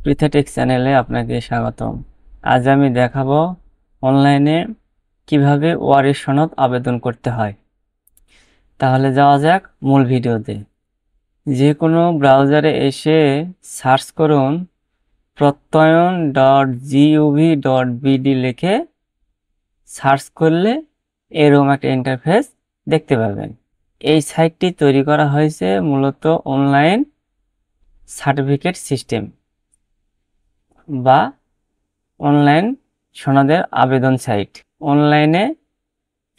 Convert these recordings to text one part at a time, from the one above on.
পৃথাটেক চ্যানেলে আপনাকে স্বাগতম। আজ আমি দেখাবো অনলাইনে কিভাবে ওয়ারিশ সনদ আবেদন করতে হয়। তাহলে যাওয়া যাক মূল ভিডিওতে। যে কোনো ব্রাউজারে এসে সার্চ করুন প্রত্যয়ন.gov.bd লিখে সার্চ করলে এরকম একটা ইন্টারফেস দেখতে পাবেন। এই সাইটটি তৈরি করা হয়েছে মূলত অনলাইন সার্টিফিকেট সিস্টেম বা অনলাইন সনদের আবেদন সাইট। অনলাইনে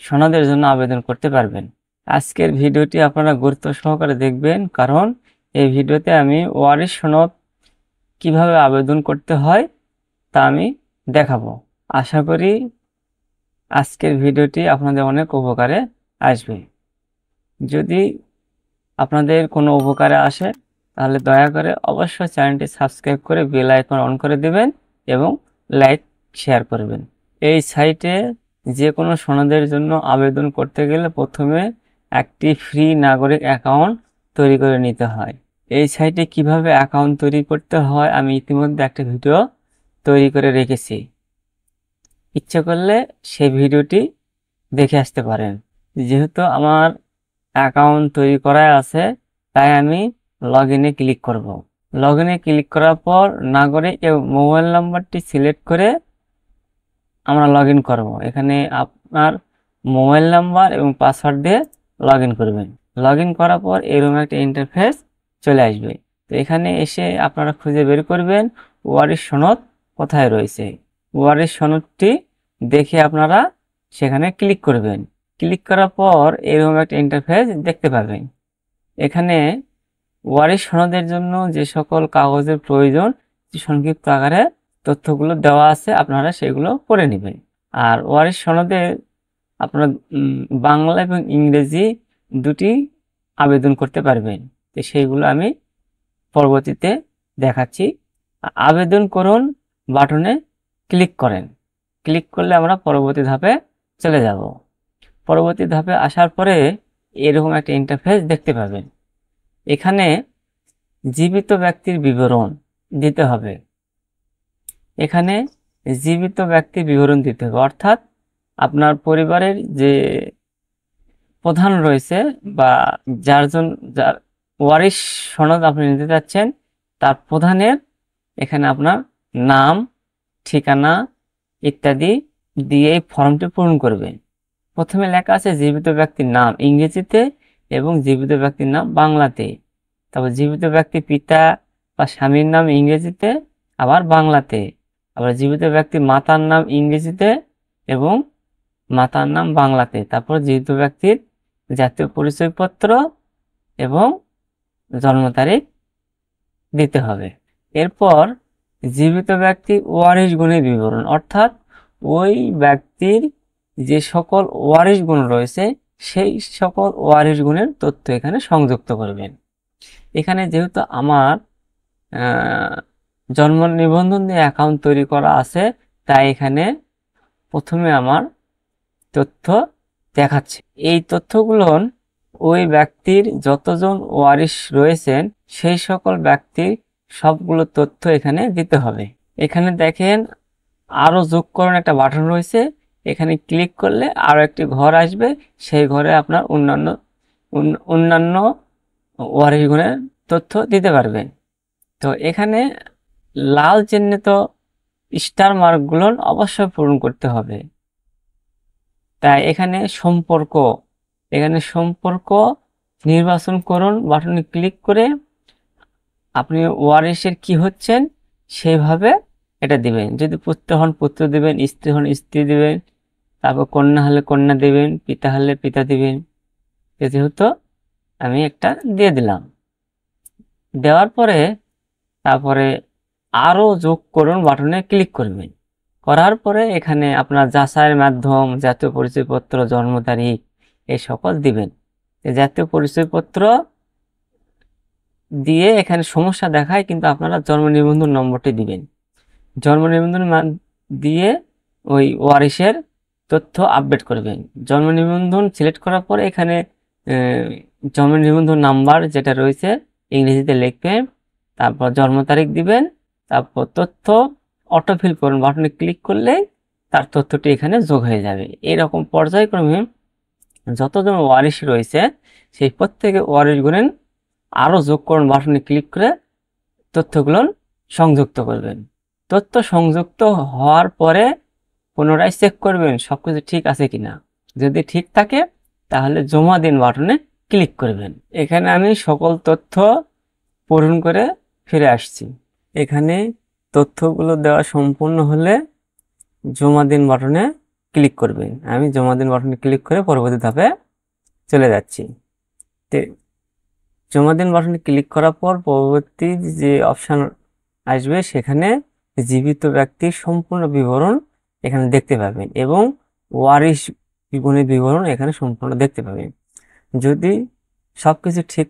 সনদের জন্য আবেদন করতে পারবেন। আজকের ভিডিওটি আপনারা গুরুত্ব সহকারে দেখবেন, কারণ এই ভিডিওতে আমি ওয়ারিশ সনদ কিভাবে আবেদন করতে হয় তা আমি দেখাবো। আশা করি আজকের ভিডিওটি আপনাদের অনেক উপকারে আসবে। যদি আপনাদের কোনো উপকারে আসে তাহলে দয়া করে অবশ্যই চ্যানেলটি সাবস্ক্রাইব করে বেল আইকন অন করে দেবেন এবং লাইক শেয়ার করবেন। এই সাইটে যে কোনো সনদের জন্য আবেদন করতে গেলে প্রথমে একটি ফ্রি নাগরিক অ্যাকাউন্ট তৈরি করে নিতে হয়। এই সাইটে কিভাবে অ্যাকাউন্ট তৈরি করতে হয় আমি ইতিমধ্যে একটা ভিডিও তৈরি করে রেখেছি, ইচ্ছে করলে সেই ভিডিওটি দেখে আসতে পারেন। যেহেতু আমার অ্যাকাউন্ট তৈরি করা আছে তাই আমি লগ ইনে ক্লিক করব। লগ ইনে ক্লিক করার পর নাগরিক এবং মোবাইল নাম্বারটি সিলেক্ট করে আমরা লগ ইন করবো। এখানে আপনার মোবাইল নাম্বার এবং পাসওয়ার্ড দিয়ে লগ ইন করবেন। লগ ইন করার পর এরকম একটা ইন্টারফেস চলে আসবে। তো এখানে এসে আপনারা খুঁজে বের করবেন ওয়ারিশ সনদ কোথায় রয়েছে। ওয়ারিশ সনদটি দেখে আপনারা সেখানে ক্লিক করবেন। ক্লিক করার পর এরকম একটা ইন্টারফেস দেখতে পাবেন। এখানে ওয়ারিশ সনদের জন্য যে সকল কাগজের প্রয়োজন সংক্ষিপ্ত আকারে তথ্যগুলো দেওয়া আছে, আপনারা সেগুলো পড়ে নেবেন। আর ওয়ারিশ সনদে আপনারা বাংলা এবং ইংরেজি দুটি আবেদন করতে পারবেন। তো সেইগুলো আমি পরবর্তীতে দেখাচ্ছি। আবেদন করুন বাটনে ক্লিক করেন। ক্লিক করলে আমরা পরবর্তী ধাপে চলে যাব। পরবর্তী ধাপে আসার পরে এরকম একটা ইন্টারফেস দেখতে পাবেন। এখানে জীবিত ব্যক্তির বিবরণ দিতে হবে। এখানে জীবিত ব্যক্তির বিবরণ দিতে হবে, অর্থাৎ আপনার পরিবারের যে প্রধান রয়েছে বা যার ওয়ারিশ সনদ আপনি নিতে যাচ্ছেন তার প্রধানের এখানে আপনার নাম, ঠিকানা ইত্যাদি দিয়ে এই ফর্মটি পূরণ করবেন। প্রথমে লেখা আছে জীবিত ব্যক্তির নাম ইংরেজিতে এবং জীবিত ব্যক্তির নাম বাংলাতে। তারপর জীবিত ব্যক্তির পিতা বা স্বামীর নাম ইংরেজিতে আবার বাংলাতে। আবার জীবিত ব্যক্তির মাতার নাম ইংরেজিতে এবং মাতার নাম বাংলাতে। তারপর জীবিত ব্যক্তির জাতীয় পরিচয়পত্র এবং জন্ম তারিখ দিতে হবে। এরপর জীবিত ব্যক্তি ওয়ারিশ গুণের বিবরণ, অর্থাৎ ওই ব্যক্তির যে সকল ওয়ারিশ গুণ রয়েছে সেই সকল ওয়ারিশ গুণের তথ্য এখানে সংযুক্ত করবেন। এখানে যেহেতু আমার জন্ম নিবন্ধন দিয়ে অ্যাকাউন্ট তৈরি করা আছে তাই এখানে প্রথমে আমার তথ্য দেখাচ্ছে। এই তথ্যগুলো ওই ব্যক্তির যতজন ওয়ারিশ রয়েছেন সেই সকল ব্যক্তির সবগুলো তথ্য এখানে দিতে হবে। এখানে দেখেন আরো যোগ করুন একটা বাটন রয়েছে, এখানে ক্লিক করলে আরো একটি ঘর আসবে, সেই ঘরে আপনার অন্যান্য ওয়ারিশ গুণের তথ্য দিতে পারবেন। তো এখানে লাল চিহ্নিত স্টার মার্কগুলো অবশ্যই পূরণ করতে হবে। তাই এখানে সম্পর্ক নির্বাচন করুন বাটনে ক্লিক করে আপনি ওয়ারিশের কি হচ্ছেন সেইভাবে এটা দিবেন। যদি পুত্র হন পুত্র দিবেন, স্ত্রী হন স্ত্রী দিবেন, তারপর কন্যা হলে কন্যা দিবেন, পিতা হলে পিতা দিবেন। যেহেতু আমি একটা দিয়ে দিলাম। দেওয়ার পরে তারপরে আরো যোগ করুন বাটনে ক্লিক করবেন। করার পরে এখানে আপনার যাচাইয়ের মাধ্যম জাতীয় পরিচয়পত্র, জন্ম তারিখ এই সকল দিবেন। জাতীয় পরিচয়পত্র দিয়ে এখানে সমস্যা দেখায়, কিন্তু আপনারা জন্ম নিবন্ধন নম্বরটি দিবেন। জন্ম নিবন্ধন দিয়ে ওই ওয়ারিশের তথ্য আপডেট করবেন। জন্ম নিবন্ধন সিলেক্ট করার পরে এখানে জন্ম নিবন্ধন নাম্বার যেটা রয়েছে ইংরেজিতে লিখবেন, তারপর জন্ম তারিখ দিবেন, তারপর তথ্য অটোফিল করুন বাটনে ক্লিক করলেই তার তথ্যটি এখানে যোগ হয়ে যাবে। এরকম পর্যায়ক্রমে যতজন ওয়ারিশ রয়েছে সেই প্রত্যেকে ওয়ারিশ গুণেন আরও যোগ করুন বাটনে ক্লিক করে তথ্যগুলো সংযুক্ত করবেন। তথ্য সংযুক্ত হওয়ার পরে পুনরায় চেক করবেন সবকিছু ঠিক আছে কিনা। যদি ঠিক থাকে তাহলে জমা দিন বাটনে ক্লিক করবেন। এখানে আমি সকল তথ্য পূরণ করে ফিরে আসছি। এখানে তথ্যগুলো দেওয়া সম্পূর্ণ হলে জমা দিন বাটনে ক্লিক করবেন। আমি জমা দিন বাটনে ক্লিক করে পরবর্তী ধাপে চলে যাচ্ছি। জমা দিন বাটনে ক্লিক করার পর পরবর্তী যে অপশন আসবে সেখানে জীবিত ব্যক্তির সম্পূর্ণ বিবরণ এখানে দেখতে পাবেন এবং ওয়ারিশ গুণের বিবরণ এখানে সম্পূর্ণ দেখতে পাবেন। যদি সবকিছু ঠিক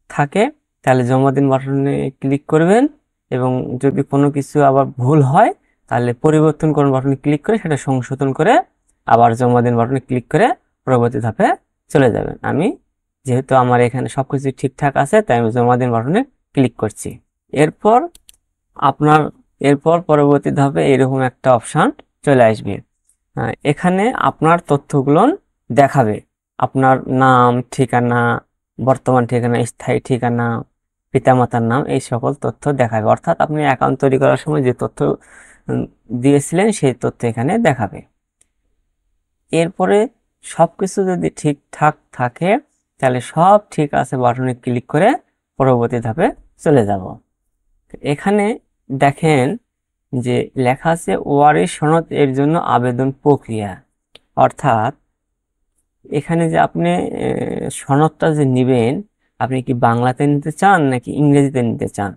থাকে তাহলে জমা দিন বাটনে ক্লিক করবেন এবং যদি কোনো কিছু আবার ভুল হয় তাহলে পরিবর্তন করুন বাটনে ক্লিক করে সেটা সংশোধন করে আবার জমা দিন বাটনে ক্লিক করে পরবর্তী ধাপে চলে যাবেন। আমি যেহেতু আমার এখানে সবকিছু ঠিকঠাক আছে তাই আমি জমা দিন বাটনে ক্লিক করছি। এরপর পরবর্তী ধাপে এরকম একটা অপশন চলে আসবে। এখানে আপনার তথ্যগুলো দেখাবে, আপনার নাম, ঠিকানা, বর্তমান ঠিকানা, স্থায়ী ঠিকানা, পিতামাতার নাম, এই সকল তথ্য দেখাবে। অর্থাৎ আপনি অ্যাকাউন্ট তৈরি করার সময় যে তথ্য দিয়েছিলেন সেই তথ্য এখানে দেখাবে। এরপরে সবকিছু যদি ঠিকঠাক থাকে তাহলে সব ঠিক আছে বাটনে ক্লিক করে পরবর্তী ধাপে চলে যাব। এখানে দেখেন যে লেখা আছে ওয়ারিশ সনদ এর জন্য আবেদন প্রক্রিয়া। অর্থাৎ এখানে যে আপনি সনদটা যে নেবেন আপনি কি বাংলাতে নিতে চান নাকি ইংরেজিতে নিতে চান।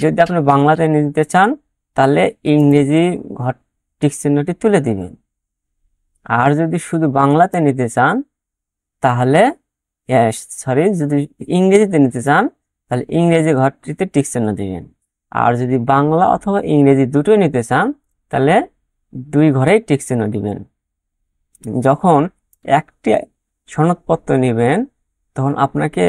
যদি আপনি বাংলাতে নিতে চান তাহলে ইংরেজি ঘর টিক চিহ্নটি তুলে দিবেন, আর যদি শুধু বাংলাতে নিতে চান তাহলে যদি ইংরেজিতে নিতে চান তাহলে ইংরেজি ঘরটিতে টিক চিহ্ন দিবেন। আর যদি বাংলা অথবা ইংরেজি দুটোই নিতে চান তাহলে দুই ঘরেই টিক চিহ্ন দিবেন। যখন একটি সনদপত্র নেবেন তখন আপনাকে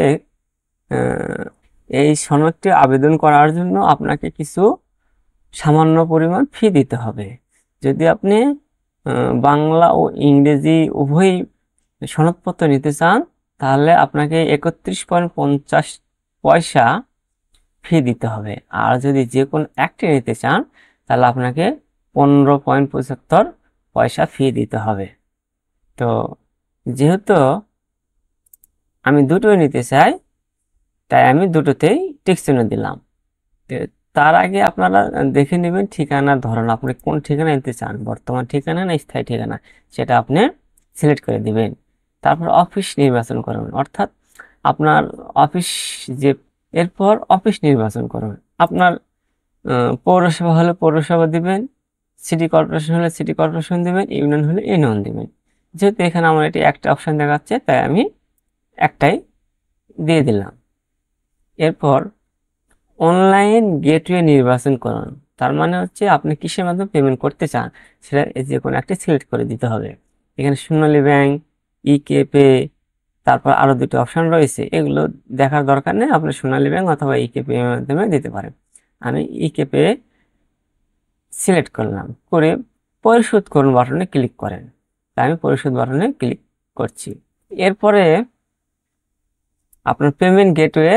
এই সনদটি আবেদন করার জন্য আপনাকে কিছু সামান্য পরিমাণ ফি দিতে হবে। যদি আপনি বাংলা ও ইংরেজি উভয় সনদপত্র নিতে চান তাহলে আপনাকে 31.50 পয়সা ফি দিতে হবে। আর যদি যে কোনো একটি নিতে চান তাহলে আপনাকে 15.75 পয়সা ফি দিতে হবে। তো যেহেতু আমি দুটোই নিতে চাই তাই আমি দুটোতেই টিক চিহ্ন দিলাম। তার আগে আপনারা দেখে নেবেন ঠিকানার ধরন, আপনি কোন ঠিকানা নিতে চান, বর্তমান ঠিকানা না স্থায়ী ঠিকানা, সেটা আপনি সিলেক্ট করে দিবেন। তারপর অফিস নির্বাচন করুন, অর্থাৎ আপনার অফিস যে, এরপর অফিস নির্বাচন করুন। আপনার পৌরসভা হলে পৌরসভা দিবেন, সিটি কর্পোরেশন হলে সিটি কর্পোরেশন দিবেন, ইউনিয়ন হলে ইউনিয়ন দিবেন। যেহেতু এখানে আমার এটি একটা অপশন দেখাচ্ছে তাই আমি একটাই দিয়ে দিলাম। এরপর অনলাইন গেটওয়ে নির্বাচন করুন, তার মানে হচ্ছে আপনি কিসের মাধ্যমে পেমেন্ট করতে চান সেটা যে কোনো একটা সিলেক্ট করে দিতে হবে। এখানে সোনালী ব্যাংক, ইকে পে, তারপর আরো দুটো অপশন রয়েছে, এগুলো দেখার দরকার নেই, আপনি সোনালী ব্যাংক অথবা ইকে পে এর মাধ্যমে দিতে পারেন। আমি ইকে পে সিলেক্ট করলাম, করে পরিশোধ করুন বাটনে ক্লিক করেন, তাই আমি পরিশোধ বাটনে ক্লিক করছি। এরপরে আপনার পেমেন্ট গেটওয়ে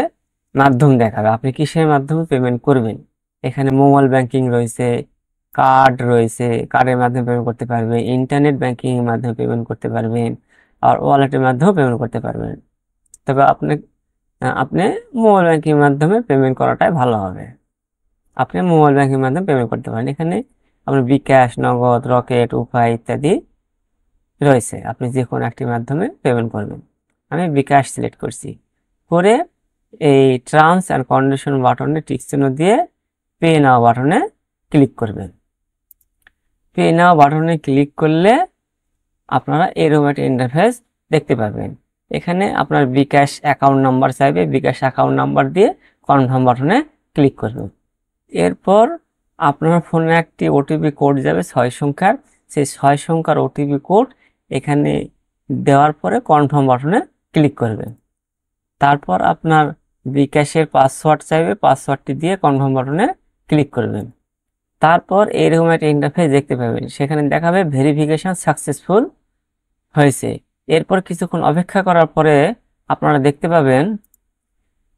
মাধ্যম দেখাবে আপনি কিসের মাধ্যমে পেমেন্ট করবেন। এখানে মোবাইল ব্যাংকিং রয়েছে, কার্ড রয়েছে, কার্ডের মাধ্যমে পেমেন্ট করতে পারবেন, ইন্টারনেট ব্যাংকিং এর মাধ্যমে পেমেন্ট করতে পারবেন, আর ওয়ালেটের মাধ্যমেও পেমেন্ট করতে পারবেন। তবে আপনি মোবাইল ব্যাংকিং এর মাধ্যমে পেমেন্ট করাটাই ভালো হবে। আপনি মোবাইল ব্যাংকিং এর মাধ্যমে পেমেন্ট করতে পারেন। এখানে আপনার বিকাশ, নগদ, রকেট, উপায় ইত্যাদি রয়েছে, আপনি যে কোনো একটির মাধ্যমে পেমেন্ট করবেন। আমি বিকাশ সিলেক্ট করছি, করে এই টার্মস অ্যান্ড কন্ডিশন বাটনে টিক চিহ্ন দিয়ে পে নাও বাটনে ক্লিক করবেন। পে নাও বাটনে ক্লিক করলে আপনারা এরকম একটা ইন্টারফেস দেখতে পাবেন। এখানে আপনার বিকাশ অ্যাকাউন্ট নাম্বার চাইবে, বিকাশ অ্যাকাউন্ট নাম্বার দিয়ে কনফার্ম বাটনে ক্লিক করবেন। এরপর আপনার ফোনে একটি ওটিপি কোড যাবে 6 সংখ্যার, সেই 6 সংখ্যার ওটিপি কোড এখানে দেওয়ার পরে কনফার্ম বাটনে ক্লিক করবেন। তারপর আপনার বিকাশের পাসওয়ার্ড চাইবে, পাসওয়ার্ডটি দিয়ে কনফার্ম বাটনে ক্লিক করবেন। তারপর এরকম একটা ইন্টারফেস দেখতে পাবেন, সেখানে দেখাবে ভেরিফিকেশন সাকসেসফুল হয়েছে। এরপর কিছুক্ষণ অপেক্ষা করার পরে আপনারা দেখতে পাবেন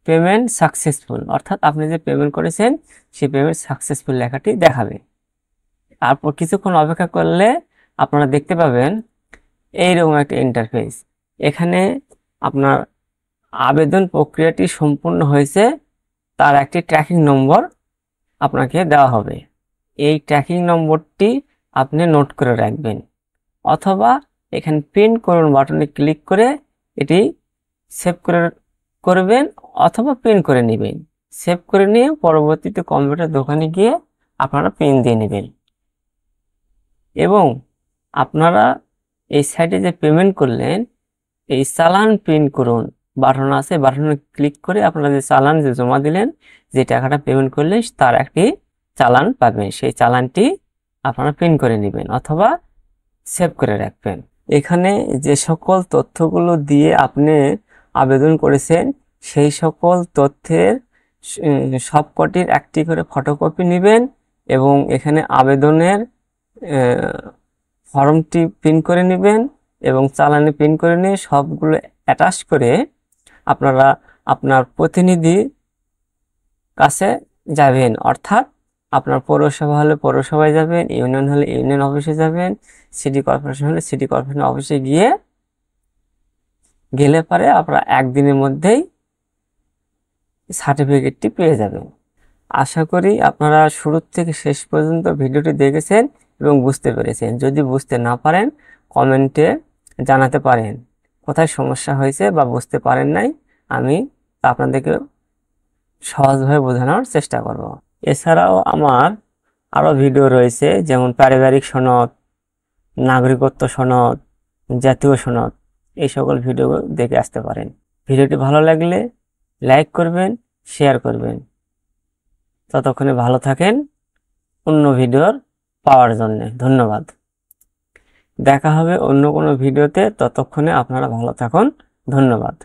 পেমেন্ট সাকসেসফুল, অর্থাৎ আপনি যে পেমেন্ট করেছেন সেই পেমেন্ট সাকসেসফুল লেখাটি দেখাবে। তারপর কিছুক্ষণ অপেক্ষা করলে আপনারা দেখতে পাবেন এইরকম একটা ইন্টারফেস। এখানে আপনার আবেদন প্রক্রিয়াটি সম্পূর্ণ হয়েছে তার একটি ট্র্যাকিং নম্বর আপনাকে দেওয়া হবে। এই ট্র্যাকিং নম্বরটি আপনি নোট করে রাখবেন, অথবা এখানে প্রিন্ট করুন বাটনে ক্লিক করে এটি সেভ করবেন, অথবা প্রিন্ট করে নেবেন। সেভ করে নিয়ে পরবর্তীতে কম্পিউটার দোকানে গিয়ে আপনারা প্রিন্ট দিয়ে নেবেন। এবং আপনারা এই সাইটে যে পেমেন্ট করলেন, এই চালান প্রিন্ট করুন বাটন আছে, বাটনে ক্লিক করে আপনারা যে চালান যে জমা দিলেন, যে টাকাটা পেমেন্ট করলেন তার একটি চালান পাবেন। সেই চালানটি আপনারা প্রিন্ট করে নেবেন অথবা সেভ করে রাখবেন। এখানে যে সকল তথ্যগুলো দিয়ে আপনি আবেদন করেছেন সেই সকল তথ্যের সবকটির একটি করে ফটোকপি নেবেন এবং এখানে আবেদনের ফর্মটি প্রিন্ট করে নেবেন এবং চালানে প্রিন্ট করে নিয়ে সবগুলো অ্যাটাচ করে আপনারা আপনার প্রতিনিধির কাছে যাবেন, অর্থাৎ আপনার পৌরসভা হলে পৌরসভায় যাবেন, ইউনিয়ন হলে ইউনিয়ন অফিসে যাবেন, সিটি কর্পোরেশন হলে সিটি কর্পোরেশন অফিসে গেলে পরে আপনারা একদিনের মধ্যেই সার্টিফিকেটটি পেয়ে যাবেন। আশা করি আপনারা শুরু থেকে শেষ পর্যন্ত ভিডিওটি দেখেছেন এবং বুঝতে পেরেছেন। যদি বুঝতে না পারেন কমেন্টে জানাতে পারেন কোথায় সমস্যা হয়েছে বা বুঝতে পারেন নাই, আমি আপনাদেরকে সহজভাবে বোঝানোর চেষ্টা করব। এছাড়াও আমার আরও ভিডিও রয়েছে, যেমন পারিবারিক সনদ, নাগরিকত্ব সনদ, জাতীয় সনদ, এই সকল ভিডিও দেখে আসতে পারেন। ভিডিওটি ভালো লাগলে লাইক করবেন, শেয়ার করবেন। ততক্ষণে ভালো থাকেন অন্য ভিডিওর পাওয়ার জন্য। ধন্যবাদ। দেখা হবে অন্য কোনো ভিডিওতে, ততক্ষণে আপনারা ভালো থাকুন। ধন্যবাদ।